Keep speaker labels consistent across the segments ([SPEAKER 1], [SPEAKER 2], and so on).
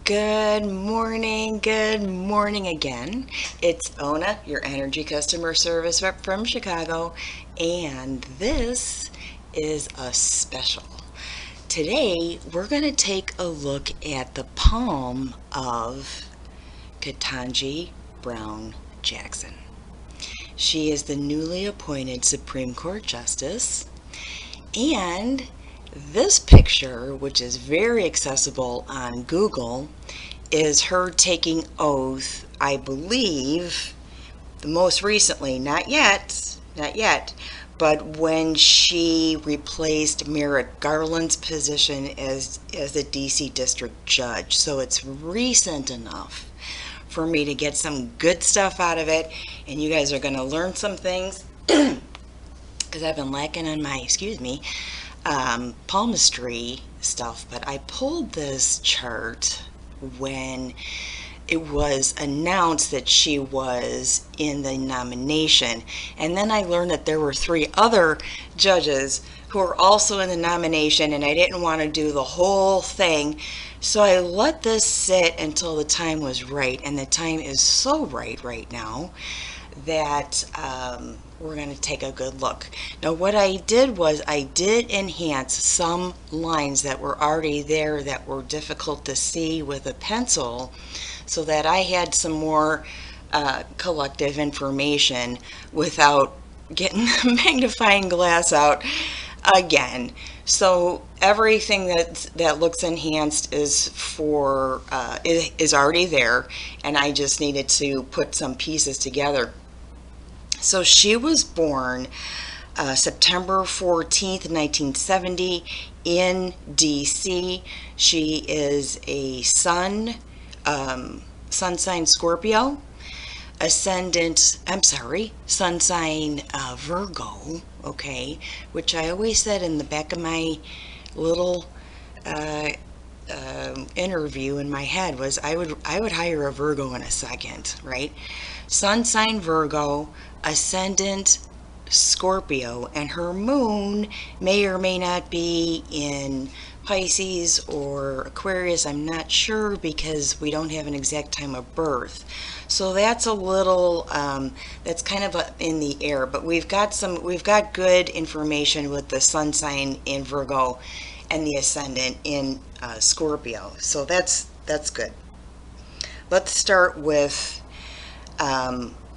[SPEAKER 1] Good morning again. It's Ona, your energy customer service rep from Chicago, and this is a special. Today, we're going to take a look at the palm of Ketanji Brown Jackson. She is the newly appointed Supreme Court Justice, and this picture, which is very accessible on Google, is her taking oath, I believe, the most recently, not yet, but when she replaced Merrick Garland's position as the DC District Judge. So it's recent enough for me to get some good stuff out of it, and you guys are going to learn some things because I've been lacking on my, palmistry stuff. But I pulled this chart when it was announced that she was in the nomination, and then I learned that there were 3 other judges who were also in the nomination, and I didn't want to do the whole thing, so I let this sit until the time was right, and the time is so right now that we're going to take a good look. Now, what I did was I did enhance some lines that were already there that were difficult to see with a pencil, so that I had some more collective information without getting the magnifying glass out again. So everything that looks enhanced is already there, and I just needed to put some pieces together. So she was born September 14th, 1970 in DC. She is a sun sign Scorpio, sun sign Virgo, okay, which I always said in the back of my little interview in my head was I would hire a Virgo in a second, right? Sun sign Virgo, ascendant Scorpio, and her moon may or may not be in Pisces or Aquarius. I'm not sure because we don't have an exact time of birth. So that's a little that's kind of in the air, but we've got good information with the sun sign in Virgo and the ascendant in Scorpio. So that's good. Let's start with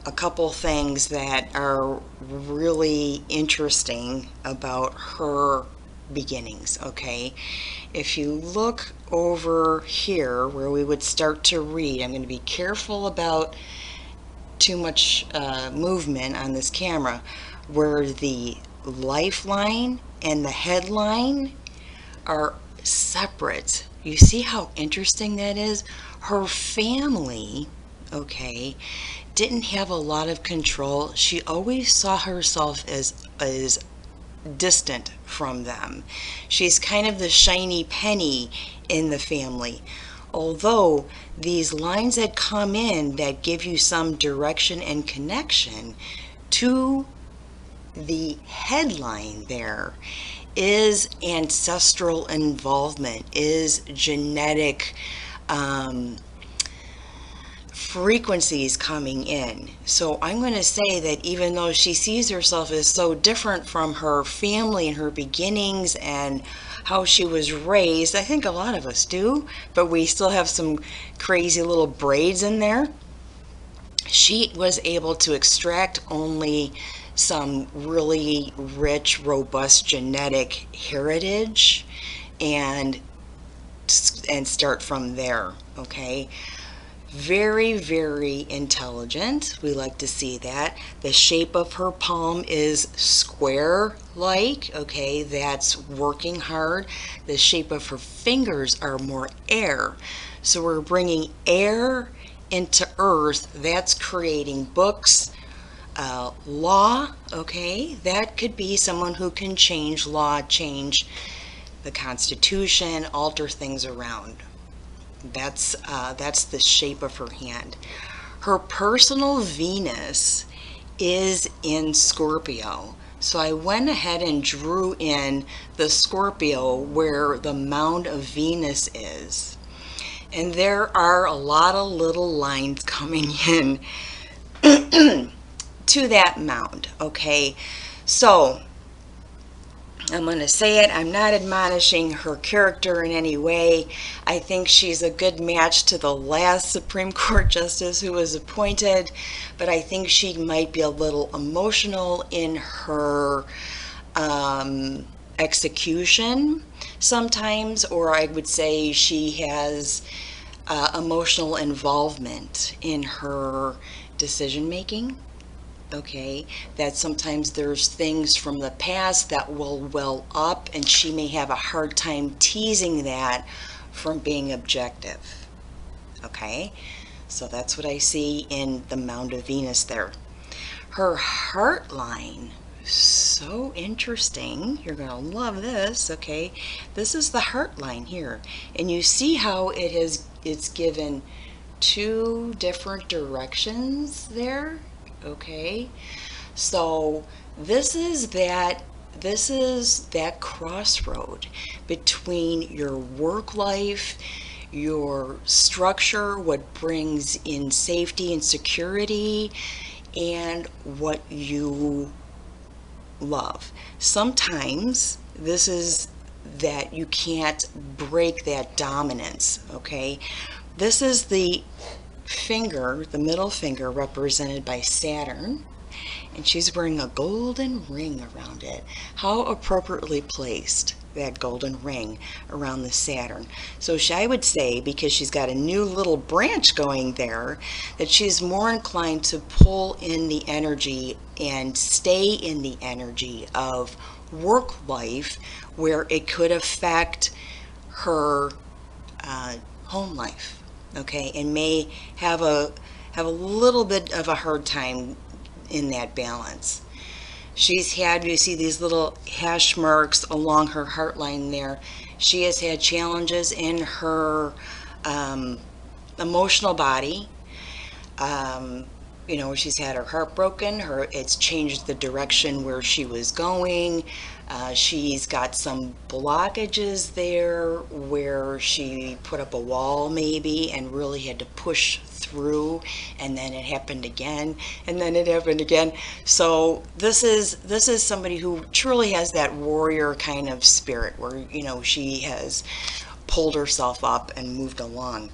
[SPEAKER 1] a couple things that are really interesting about her beginnings, okay? If you look over here where we would start to read, I'm going to be careful about too much movement on this camera, where the lifeline and the headline are separate. You see how interesting that is? Her family, okay, didn't have a lot of control. She always saw herself as distant from them. She's kind of the shiny penny in the family. Although these lines that come in that give you some direction and connection to the headline there is ancestral involvement, is genetic frequencies coming in. So I'm going to say that even though she sees herself as so different from her family and her beginnings and how she was raised, I think a lot of us do, but we still have some crazy little braids in there. She was able to extract only some really rich, robust genetic heritage and start from there, okay? Very, very intelligent. We like to see that. The shape of her palm is square-like, okay? That's working hard. The shape of her fingers are more air. So we're bringing air into earth. That's creating books, law, okay? That could be someone who can change law, change the Constitution, alter things around. That's the shape of her hand. Her personal Venus is in Scorpio. So I went ahead and drew in the Scorpio where the mound of Venus is. And there are a lot of little lines coming in to that mound, okay? So I'm going to say it. I'm not admonishing her character in any way. I think she's a good match to the last Supreme Court justice who was appointed, but I think she might be a little emotional in her execution sometimes, or I would say she has emotional involvement in her decision making. Okay, that sometimes there's things from the past that will well up, and she may have a hard time teasing that from being objective. Okay, so that's what I see in the Mound of Venus there. Her heart line, so interesting. You're going to love this. Okay, this is the heart line here, and you see how it's given two different directions there. Okay, so this is that crossroad between your work life, your structure, what brings in safety and security, and what you love. Sometimes this is that you can't break that dominance. Okay, this is the finger, the middle finger, represented by Saturn, and she's wearing a golden ring around it. How appropriately placed, that golden ring around the Saturn. So I would say, because she's got a new little branch going there, that she's more inclined to pull in the energy and stay in the energy of work life, where it could affect her home life. Okay, and may have a little bit of a hard time in that balance. She's had, you see these little hash marks along her heart line there. She has had challenges in her emotional body. You know, she's had her heart broken. It's changed the direction where she was going. She's got some blockages there where she put up a wall maybe and really had to push through, and then it happened again, and then it happened again. So this is somebody who truly has that warrior kind of spirit where, you know, she has pulled herself up and moved along.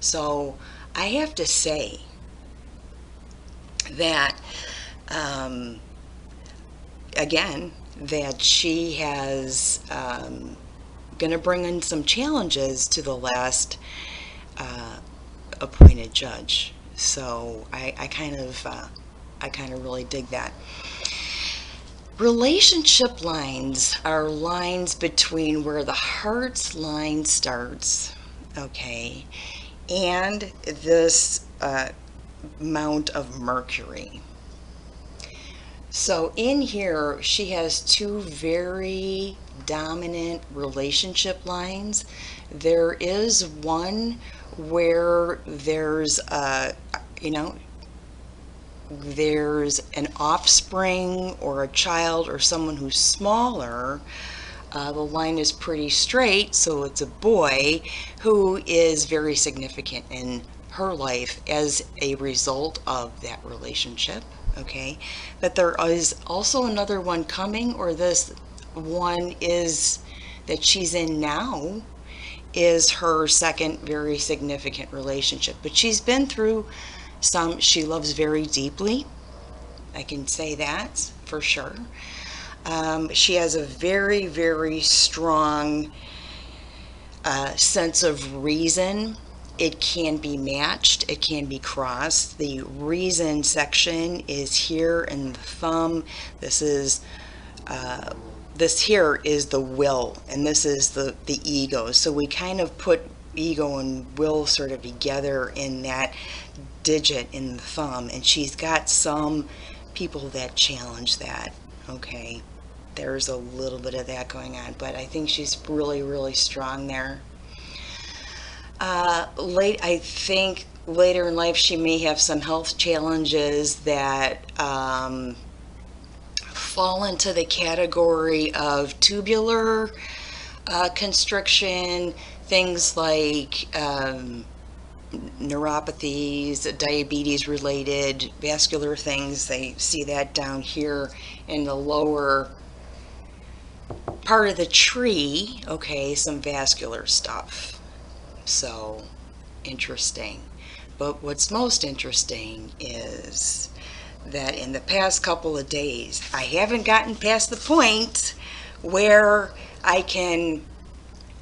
[SPEAKER 1] So I have to say that again, that she has going to bring in some challenges to the last appointed judge. So I kind of really dig that. Relationship lines are lines between where the heart's line starts, okay, and this mount of Mercury. So in here, she has two very dominant relationship lines. There is one where there's there's an offspring or a child or someone who's smaller. The line is pretty straight, so it's a boy who is very significant in her life as a result of that relationship. Okay, but there is also another one coming, or this one is that she's in now is her second very significant relationship. But she's been through some she loves very deeply. I can say that for sure. She has a very, very strong sense of reason. It can be matched, it can be crossed. The reason section is here in the thumb. This here is the will, and this is the ego. So we kind of put ego and will sort of together in that digit in the thumb, and she's got some people that challenge that. Okay, there's a little bit of that going on, but I think she's really, really strong there. I think later in life she may have some health challenges that fall into the category of tubular Constriction, things like neuropathies, diabetes related, vascular things. They see that down here in the lower part of the tree. Okay, some vascular stuff. So interesting. But what's most interesting is that in the past couple of days, I haven't gotten past the point where I can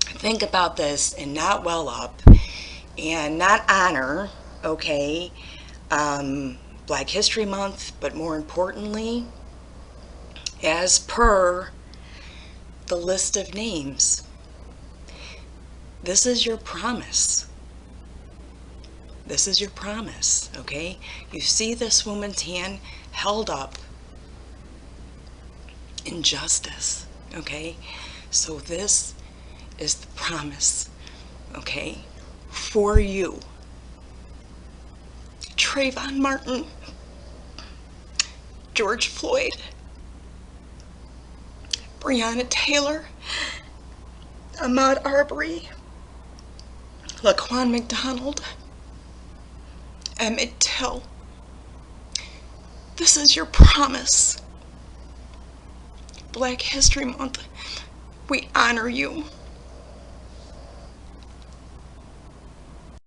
[SPEAKER 1] think about this and not well up and not honor, okay, Black History Month, but more importantly, as per the list of names, this is your promise. This is your promise, okay? You see this woman's hand held up in justice, okay? So this is the promise, okay, for you. Trayvon Martin, George Floyd, Breonna Taylor, Ahmaud Arbery, Laquan McDonald, Emmett Till. This is your promise. Black History Month, we honor you.